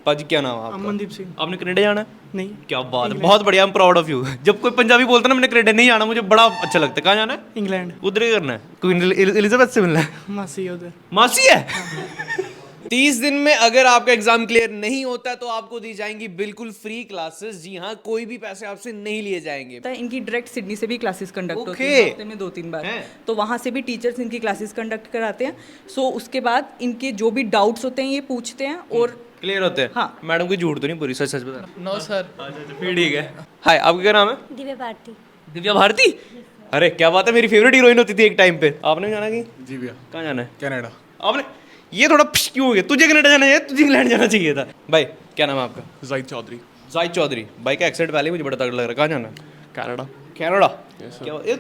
पाजी क्या नाम है आपका? अमनदीप सिंह। आपने कनाडा जाना है? नहीं। क्या बात है, बहुत बढ़िया, I am proud of you. जब कोई पंजाबी बोलता है ना मैंने कनाडा नहीं जाना, मुझे बड़ा अच्छा लगता है। कहाँ जाना है? इंग्लैंड। उधर ही करना है, क्वीन एलिजाबेथ से मिलना है। मासी है उधर। मासी है। 30 दिन में अगर आपका एग्जाम क्लियर नहीं होता तो आपको दी जाएंगी बिल्कुल फ्री क्लासेस। जी हाँ, कोई भी पैसे आपसे नहीं लिए जाएंगे। इनकी डायरेक्ट सिडनी से भी क्लासेस कंडक्ट होती Okay. है हफ्ते में 2-3 बार। हैं? तो वहाँ से भी टीचर्स इनकी क्लासेस कंडक्ट कराते हैं। सो उसके बाद इनके जो भी डाउट्स होते हैं ये पूछते हैं और क्लियर होते हैं? हाँ। मैडम कोई झूठ तो नहीं, पूरी सच सच बता। No sir. अच्छा फिर ठीक है। हाय, आपका क्या नाम है? दिव्या भारती। दिव्या भारती। अरे क्या बात है, मेरी फेवरेट हीरोइन होती थी एक टाइम पे। आपने भी जाना की? जी भैया। कहाँ जाना है? कनाडा। आपने ये थोड़ा क्यों हो गया? तुझे कनाडा जाना है, तुझे इंग्लैंड जाना चाहिए था। भाई क्या नाम है आपका? जाहिद चौधरी। जाहिद चौधरी। भाई का एक्सेंट पहले ही मुझे बड़ा तगड़ा लग रहा है। कहाँ जाना है? कनाडा। कनाडा। क्या ये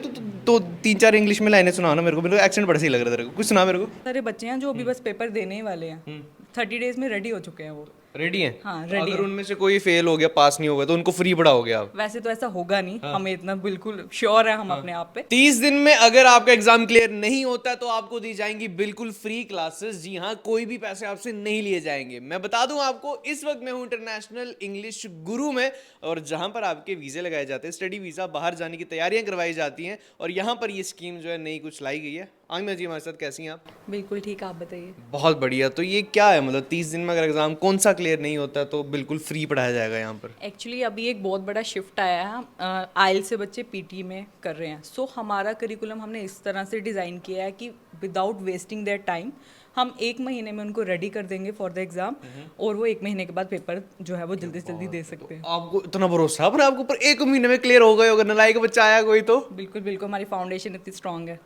तो 3-4 इंग्लिश में लाइनें सुना ना मेरे को एक्सेंट बड़ा सही लग रहा है तेरे को, कुछ सुना मेरे को। सारे बच्चे हैं जो अभी बस पेपर देने ही वाले हैं। 30 डेज में रेडी हो चुके हैं वो। रेडी है? हाँ, ready अगर है। उनमें से कोई फेल हो गया, पास नहीं हो गया, तो उनको फ्री पड़ा हो गया। वैसे तो ऐसा होगा नहीं, हमें इतना बिल्कुल श्योर है हम अपने आप पे। 30 दिन में अगर आपका एग्जाम क्लियर नहीं होता तो आपको दी जाएंगी बिल्कुल फ्री क्लासेस। जी हाँ, कोई भी पैसे आपसे नहीं लिए जाएंगे। मैं बता दूं आपको, इस वक्त मैं हूं इंटरनेशनल इंग्लिश गुरु में, और जहां पर आपके वीजे लगाए जाते हैं, स्टडी वीजा, बाहर जाने की तैयारियां करवाई जाती हैं, और यहाँ पर ये स्कीम जो है नई कुछ लाई गई है। आमिना जी हमारे साथ, कैसी हैं आप? बिल्कुल ठीक, आप बताइए। बहुत बढ़िया। तो ये क्या है, मतलब 30 दिन में अगर एग्जाम कौन सा क्लियर नहीं होता तो बिल्कुल फ्री पढ़ाया जाएगा यहाँ पर? एक्चुअली अभी एक बहुत बड़ा शिफ्ट आया है, आइल से बच्चे पीटी में कर रहे हैं। सो हमारा करिकुलम हमने इस तरह से डिज़ाइन किया है कि विदाउट वेस्टिंग देयर टाइम हम 1 महीने में उनको रेडी कर देंगे फॉर द एग्ज़ाम, और वो 1 महीने के बाद पेपर जो है वो जल्दी से जल्दी दे सकते हैं। आपको इतना भरोसा है अपने आपके ऊपर? 1 महीने में क्लियर हो गए? अगर नालायक बच्चा आया कोई तो? बिल्कुल बिल्कुल, हमारी फाउंडेशन इतनी स्ट्रांग है।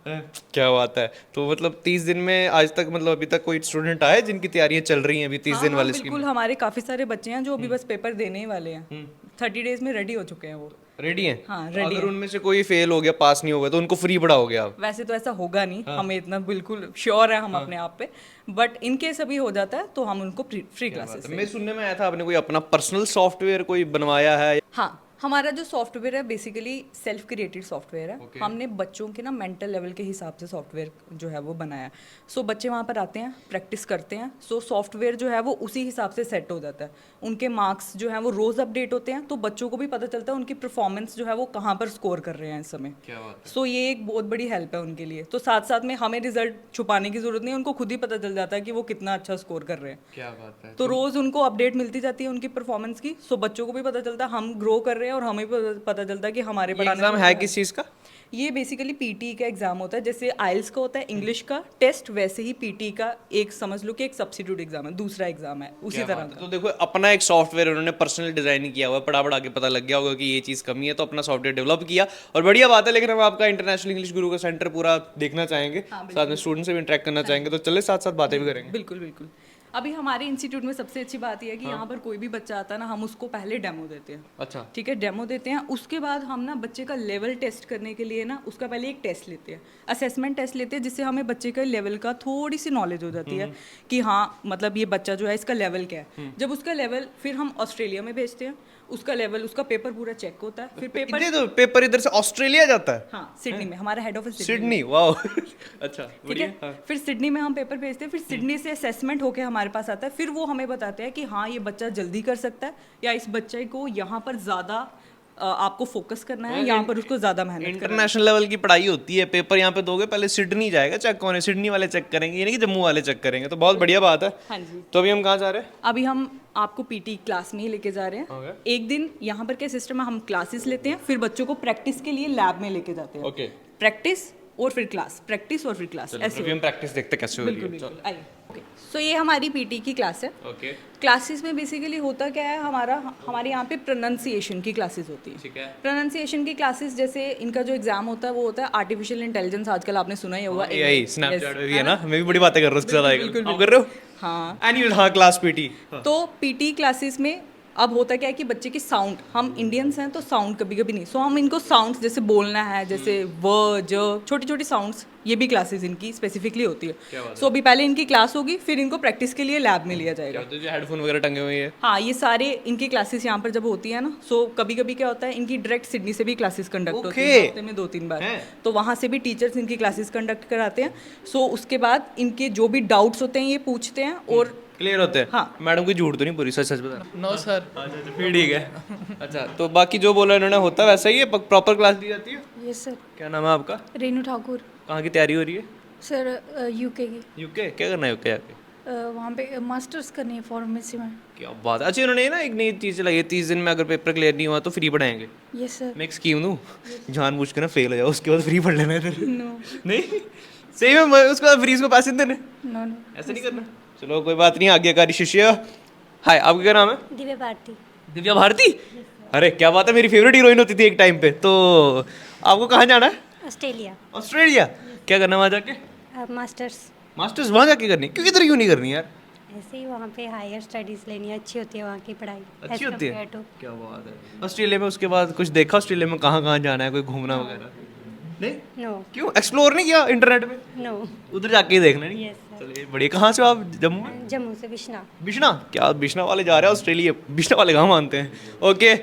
क्या बात है। तो मतलब 30 दिन में आज तक, मतलब अभी तक कोई स्टूडेंट आए जिनकी तैयारियां चल रही हैं अभी 30 दिन वाले स्कीम? बिल्कुल, हमारे काफ़ी सारे बच्चे हैं जो अभी बस पेपर देने ही वाले हैं। 30 डेज में रेडी हो चुके हैं वो। रेडी है? हाँ, ready अगर उनमें से कोई फेल हो गया, पास नहीं हो गया, तो उनको फ्री पड़ा हो गया? वैसे तो ऐसा होगा नहीं, हमें इतना बिल्कुल श्योर है हम अपने आप पे। बट इन केस अभी हो जाता है तो हम उनको फ्री क्लासेस। मैं सुनने में आया था आपने कोई अपना पर्सनल सॉफ्टवेयर कोई बनवाया है? हाँ, हमारा जो सॉफ्टवेयर है बेसिकली सेल्फ क्रिएटेड सॉफ्टवेयर है। हमने बच्चों के ना मेंटल लेवल के हिसाब से सॉफ्टवेयर जो है वो बनाया। सो बच्चे वहाँ पर आते हैं, प्रैक्टिस करते हैं। सो सॉफ्टवेयर जो है वो उसी हिसाब से सेट हो जाता है। उनके मार्क्स जो है वो रोज़ अपडेट होते हैं, तो बच्चों को भी पता चलता है उनकी परफॉर्मेंस जो है वो कहाँ पर स्कोर कर रहे हैं इस समय। क्या बात है। सो ये एक बहुत बड़ी हेल्प है उनके लिए। तो साथ साथ में हमें रिजल्ट छुपाने की जरूरत नहीं है, उनको खुद ही पता चल जाता है कि वो कितना अच्छा स्कोर कर रहे हैं। क्या बात है। तो रोज उनको अपडेट मिलती जाती है उनकी परफॉर्मेंस की। सो बच्चों को भी पता चलता है हम ग्रो कर रहे हैं, और हमें भी पता चलता है कि हमारे पढ़ाने एग्जाम है किस चीज़ का? ये बेसिकली पीटी का एग्जाम होता है। जैसे आइल्स का होता है इंग्लिश का टेस्ट, वैसे ही पीटी का एक समझ लो कि एक सब्स्टिट्यूट एग्जाम है, दूसरा एग्जाम है उसी तरह का। तो देखो, अपना एक सॉफ्टवेयर उन्होंने पर्सनल डिजाइन किया हुआ है, पढ़ा के पता लग गया होगा कि ये चीज़ कमी है, तो अपना सॉफ्टवेयर डेवलप किया, और बढ़िया बात है। लेकिन हम आपका इंटरनेशनल इंग्लिश गुरु का सेंटर पूरा देखना चाहेंगे, साथ में स्टूडेंट से भी इंटरेक्ट करना चाहेंगे, तो चले साथ साथ बातें भी करेंगे। बिल्कुल बिल्कुल। अभी हमारे इंस्टीट्यूट में सबसे अच्छी बात यह है कि यहाँ पर कोई भी बच्चा आता है ना, हम उसको पहले डेमो देते हैं। अच्छा। ठीक है, डेमो देते हैं। उसके बाद हम ना बच्चे का लेवल टेस्ट करने के लिए ना उसका पहले एक टेस्ट लेते हैं, असेसमेंट टेस्ट लेते हैं, जिससे हमें बच्चे के लेवल का थोड़ी सी नॉलेज हो जाती है कि हाँ मतलब ये बच्चा जो है इसका लेवल क्या है। जब उसका लेवल, फिर हम ऑस्ट्रेलिया में भेजते हैं, उसका लेवल, उसका पेपर पूरा चेक होता है। फिर पेपर तो पेपर इधर से ऑस्ट्रेलिया जाता है? हाँ, सिडनी में, हमारा हेड ऑफिस सिडनी। वाओ। अच्छा, ठीक बढ़िया। है। फिर सिडनी में हम पेपर भेजते हैं, फिर सिडनी से असेसमेंट होके हमारे पास आता है। फिर वो हमें बताते हैं कि हाँ ये बच्चा जल्दी कर सकता है, या इस बच्चे को यहाँ पर ज़्यादा आपको फोकस करना है, यहाँ पर उसको ज़्यादा मेहनत करना है। इंटरनेशनल लेवल की पढ़ाई होती है, पेपर यहाँ पे दोगे, पहले सिडनी जाएगा चेक होने, सिडनी वाले चेक करेंगे, ये नहीं कि जम्मू वाले चेक करेंगे। तो बहुत बढ़िया बात है। हाँ जी। तो अभी हम कहाँ जा रहे हैं? अभी हम आपको पीटी क्लास में ही लेके जा रहे हैं। एक दिन यहाँ पर क्या सिस्टम है, हम क्लासेस लेते हैं, फिर बच्चों को प्रैक्टिस के लिए लैब में लेके जाते हैं। ओके। प्रैक्टिस और फिर क्लास, प्रैक्टिस और फिर क्लास, ऐसे। अभी हम प्रैक्टिस देखते कैसे हो रही है। बिल्कुल, आइए। ओके, सो ये हमारी पीटी की क्लास है। ओके। क्लासेस में बेसिकली होता क्या है, हमारे यहाँ पे प्रोनाउंसिएशन की क्लासेस होती है। ठीक है। प्रोनाउंसिएशन की क्लासेस, जैसे इनका जो एग्जाम होता है वो होता है आर्टिफिशियल इंटेलिजेंस, आजकल आपने सुना ही होगा। एआई स्नैपचैट में भी है ना, मैं भी बड़ी बातें कर रहा हूँ उसके साथ आएगा। आप कर रहे हो? हाँ। एनीवेज, हाँ, क्लास पीटी। तो पीटी क्लासेस में अब होता क्या है कि बच्चे की साउंड, हम इंडियंस हैं तो साउंड कभी कभी नहीं, सो हम इनको साउंड्स जैसे बोलना है, जैसे व ज, छोटी छोटी साउंड्स, ये भी क्लासेस इनकी स्पेसिफिकली होती है। सो अभी पहले इनकी क्लास होगी, फिर इनको प्रैक्टिस के लिए लैब में लिया जाएगा। तो जो हेडफोन वगैरह टंगे हुए हैं? हाँ, ये सारे इनकी क्लासेस यहाँ पर जब होती है ना, सो कभी कभी क्या होता है, इनकी डायरेक्ट सिडनी से भी क्लासेस कंडक्ट होती है हफ्ते में 2-3 बार। तो वहाँ से भी टीचर्स इनकी क्लासेस कंडक्ट कराते हैं। सो उसके बाद इनके जो भी डाउट्स होते हैं ये पूछते हैं, और क्लियर होते हैं? हाँ। मैडम कोई झूठ तो नहीं पूरी, सच सच बता। No sir. अच्छा फिर ठीक है। अच्छा तो बाकी जो बोला इन्होंने होता वैसा ही है, प्रॉपर क्लास दी जाती है? Yes sir. क्या नाम है आपका? रेनू ठाकुर। कहाँ की तैयारी हो रही है? सर यूके की। यूके? क्या करना है यूके जाके? वहाँ पे मास्टर्स करनी है फार्मेसी में। क्या बात है। अच्छा इन्होंने ना एक नई चीज़ चलाई है, 30 दिन में अगर पेपर क्लियर नहीं हुआ तो फ्री पढ़ाएंगे। Yes sir. मैं एक स्कीम दूँ, जानबूझ के ना फेल हो जाओ उसके बाद फ्री पढ़ लेना इधर। नो नहीं सही में उसके बाद फ्री को पैसे देने, नो नो। ऐसा नहीं करना। चलो कोई बात नहीं, आज्ञाकारी शिष्य। हाय आपका क्या नाम है? दिव्या भारती। दिव्या भारती? अरे क्या बात है, मेरी फेवरेट हीरोइन होती थी एक टाइम पे। तो आपको कहाँ जाना है? ऑस्ट्रेलिया। ऑस्ट्रेलिया? क्या करना है वहाँ जाके? मास्टर्स। मास्टर्स वहाँ जाके करनी? क्यों इधर क्यों नहीं करनी यार? ऐसे ही वहाँ पे हायर स्टडीज लेनी है, अच्छी होती है वहाँ की पढ़ाई। अच्छी होती है? क्या बात है। ऑस्ट्रेलिया में उसके बाद कुछ देखा ऑस्ट्रेलिया में, कहाँ कहाँ जाना है, कोई घूमना वगैरह? नहीं? नो क्यों एक्सप्लोर नहीं किया इंटरनेट पे? नो। उधर जाके ही देखना नहीं? Yes sir. चलिए बढ़िया। कहाँ से हो आप? जम्मू में? जम्मू से बिश्ना। बिश्ना? क्या बिश्ना वाले जा रहे हैं ऑस्ट्रेलिया? बिश्ना वाले कहाँ मानते हैं। ओके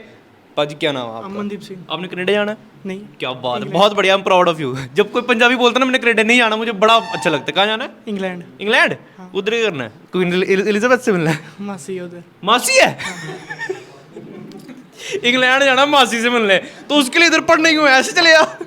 पाजी क्या नाम है आपका? अमनदीप सिंह। आपने कनाडा जाना है? नहीं। क्या बात है, बहुत बढ़िया, I am proud of you. जब कोई पंजाबी बोलता है ना मैंने कनाडा नहीं जाना, मुझे बड़ा अच्छा लगता है। कहाँ जाना है? इंग्लैंड। इंग्लैंड? उधर ही करना है? क्वीन एलिजाबेथ से मिलना है? मासी उधर। मासी है? इंग्लैंड जाना मासी से मिलने, तो उसके लिए इधर पढ़ने क्यों है? ऐसे चले जा।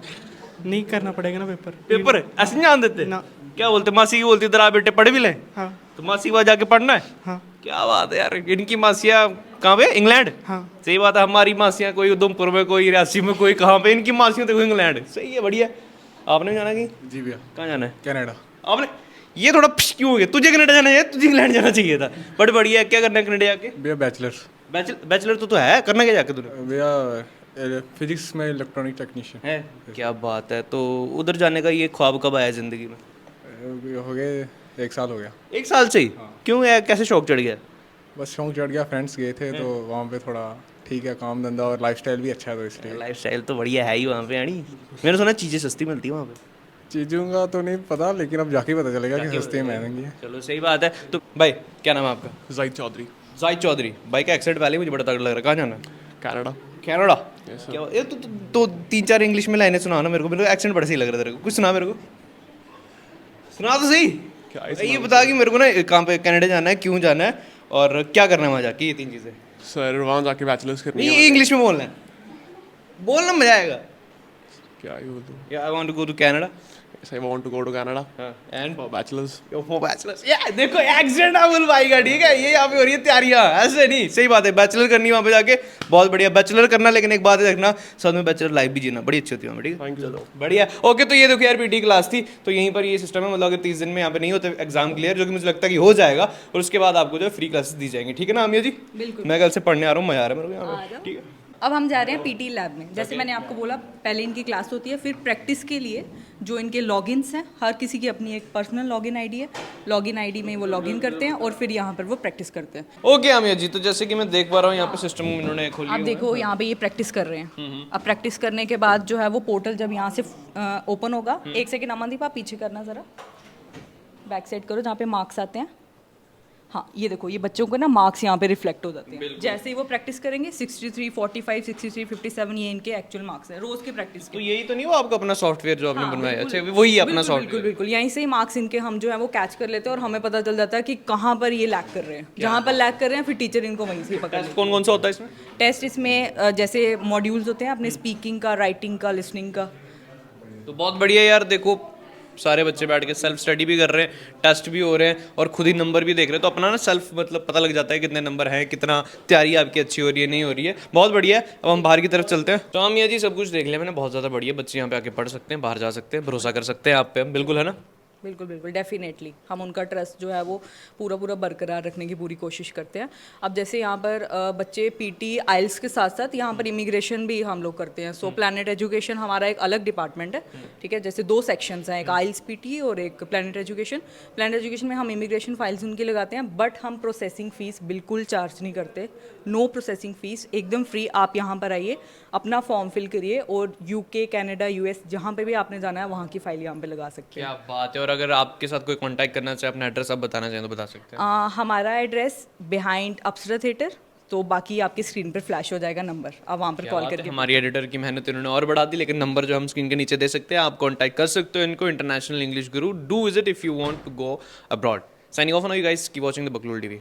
नहीं करना पड़ेगा ना पेपर। पेपर ऐसे नहीं जान देते? ना। क्या बोलते, मासी की बोलती इधर आ बेटे पढ़ भी ले, हाँ तो मासी के पास जाके पढ़ना है। हाँ क्या बात है यार, इनकी मासियाँ कहाँ पे? इंग्लैंड? हाँ। सही बात है, हमारी मासियाँ कोई उधमपुर में, कोई रियासी में, कोई कहाँ पे, इनकी मासियाँ देखो इंग्लैंड। सही है, बढ़िया। आपने भी जाना कि? जी भैया। कहाँ जाना है? कनाडा। आपने ये थोड़ा क्यों हो गया, तुझे कनाडा जाना है, तुझे इंग्लैंड जाना चाहिए था। बट बढ़िया है। क्या करना है कनाडा जाके? भैया बैचलर्स। बैचलर तो है, करना क्या जाके तूने? भैया फिजिक्स में इलेक्ट्रॉनिक टेक्नीशियन है? क्या बात है। तो उधर जाने का ये ख्वाब कब आया जिंदगी में? हो गए 1 साल हो गया। 1 साल से ही? क्यों यार, कैसे शौक चढ़ गया? बस शौक चढ़ गया, फ्रेंड्स गए थे तो वहाँ पे थोड़ा ठीक है, काम धंधा और लाइफस्टाइल भी अच्छा है तो इसलिए। लाइफ स्टाइल तो बढ़िया है ही वहाँ पे, यानी मैंने सुना चीज़ें सस्ती मिलती है वहाँ पे। चीज़ों का तो नहीं पता, लेकिन अब जाके पता चलेगा कि सस्ती है महंगी है। चलो सही बात है। तो भाई क्या नाम है आपका? जाहिद चौधरी। जाहिद चौधरी। भाई का एक्सेंट पहले मुझे बड़ा तगड़ा लग रहा है। कहाँ जाना है? कनाडा। कनाडा? क्या ये तो 3-4 इंग्लिश में लाइनें सुना ना मेरे को एक्सेंट बड़ा सही लग रहा है तेरे को। कुछ सुना मेरे को, सुना तो सही। क्या ये बता कि मेरे को ना कहाँ पे कनाडा जाना है, क्यों जाना है और क्या करना है वहाँ जाके, ये 3 चीज़ें। सर वहाँ जाके बैचलर्स करनी नहीं है। इंग्लिश में बोलना है, बोलना मजा आएगा। क्या ही बोलूँ। I want to go to Canada I want to go to Canada and for bachelors. For bachelors. या देखो एक्सेंट अबुल भाई का, ठीक है, ये यहाँ पे हो रही है तैयारियां, ऐसे नहीं। सही बात है, बैचलर करनी वहाँ पे जाके, बहुत बढ़िया बैचलर करना। लेकिन एक बात देखना, साथ में बैचलर लाइफ भी जीना, बड़ी अच्छी होती है वहाँ पे, ठीक है। Thank you. बढ़िया। ओके तो ये देखो यार पीटी क्लास थी, तो यहीं पर ये सिस्टम है, मतलब अगर 30 दिन में यहाँ पे नहीं होते एग्जाम क्लियर, जो कि मुझे लगता है कि हो जाएगा, और उसके बाद आपको जो है फ्री क्लासेस दी जाएंगी, ठीक है ना आमिया जी? बिल्कुल। मैं कल से पढ़ने आ रहा हूँ, मजा आ रहा है मेरे को यहाँ पे, ठीक है। अब हम जा रहे हैं पीटी लैब में। जैसे मैंने आपको बोला, पहले इनकी क्लास होती है, फिर प्रैक्टिस के लिए जो इनके लॉगिन्स हैं, हर किसी की अपनी एक पर्सनल लॉगिन आईडी है। लॉगिन आईडी में वो लॉगिन करते हैं और फिर यहाँ पर वो प्रैक्टिस करते हैं। ओके आमिया जी, तो जैसे कि मैं देख पा रहा हूँ यहाँ पे सिस्टम इन्होंने खोली आप देखो यहाँ पे ये प्रैक्टिस कर रहे हैं। अब प्रैक्टिस करने के बाद जो है वो पोर्टल जब यहाँ से ओपन होगा, 1 सेकेंड अमनदीप आप पीछे करना ज़रा, बैक साइड करो जहाँ पे मार्क्स आते हैं। हाँ ये देखो, ये बच्चों को ना मार्क्स यहाँ पे रिफ्लेक्ट हो जाते हैं जैसे ही वो प्रैक्टिस करेंगे। 63, 45, 63, 57 ये इनके एक्चुअल मार्क्स हैं रोज के प्रैक्टिस तो के। यही तो नहीं वो आपका अपना सॉफ्टवेयर जो आपने हाँ, बनवाया है? बिल्कुल, अच्छा वही है अपना बिल्कुल, सॉफ्टवेयर। बिल्कुल बिल्कुल, यहीं से ही मार्क्स इनके हम जो है वो कैच कर लेते हैं और हमें पता चल जाता है कि कहाँ पर ये लैग कर रहे हैं। जहाँ पर लैग कर रहे हैं फिर टीचर इनको वहीं से ही पकड़ टेस्ट कौन कौन सा होता है इसमें? टेस्ट इसमें जैसे मॉड्यूल्स होते हैं अपने स्पीकिंग का, राइटिंग का, लिसनिंग का। तो बहुत बढ़िया यार, देखो सारे बच्चे बैठ के सेल्फ स्टडी भी कर रहे हैं, टेस्ट भी हो रहे हैं और खुद ही नंबर भी देख रहे हैं, तो अपना ना सेल्फ मतलब पता लग जाता है कितने नंबर हैं, कितना तैयारी आपकी अच्छी हो रही है, नहीं हो रही है। बहुत बढ़िया है। अब हम बाहर की तरफ चलते हैं। तो हम ये जी सब कुछ देख लिया मैंने, बहुत ज़्यादा बढ़िया। बच्चे यहाँ पे आके पढ़ सकते हैं, बाहर जा सकते हैं, भरोसा कर सकते हैं आप पे हम, बिल्कुल है ना? बिल्कुल बिल्कुल, डेफिनेटली हम उनका ट्रस्ट जो है वो पूरा पूरा बरकरार रखने की पूरी कोशिश करते हैं। अब जैसे यहाँ पर बच्चे पीटी आइल्स के साथ साथ यहाँ पर इमिग्रेशन भी हम लोग करते हैं। सो प्लैनेट एजुकेशन हमारा एक अलग डिपार्टमेंट है, ठीक है। जैसे 2 सेक्शंस हैं, एक आइल्स पीटी और एक प्लैनेट एजुकेशन। प्लैनेट एजुकेशन में हम इमिग्रेशन फाइल्स उनकी लगाते हैं, बट हम प्रोसेसिंग फ़ीस बिल्कुल चार्ज नहीं करते। नो प्रोसेसिंग फ़ीस, एकदम फ्री। आप यहाँ पर आइए, अपना फॉर्म फिल करिए और यूके, कनाडा, यूएस जहाँ पे भी आपने जाना है वहाँ की फाइल यहाँ पे लगा सकते हैं। क्या बात है। और अगर आपके साथ कोई कांटेक्ट करना चाहे, अपना एड्रेस आप बताना चाहें तो बता सकते हैं? हमारा एड्रेस बिहाइंड अप्सरा थिएटर, तो बाकी आपकी स्क्रीन पर फ्लैश हो जाएगा नंबर, आप वहाँ पर कॉल करके। हमारी एडिटर की मेहनत इन्होंने और बढ़ा दी, लेकिन नंबर जो हम स्क्रीन के नीचे दे सकते हैं, आप कांटेक्ट कर सकते हो इनको। International English Guru, do visit if you want to go abroad. Signing off now, you guys keep watching the Baklol TV.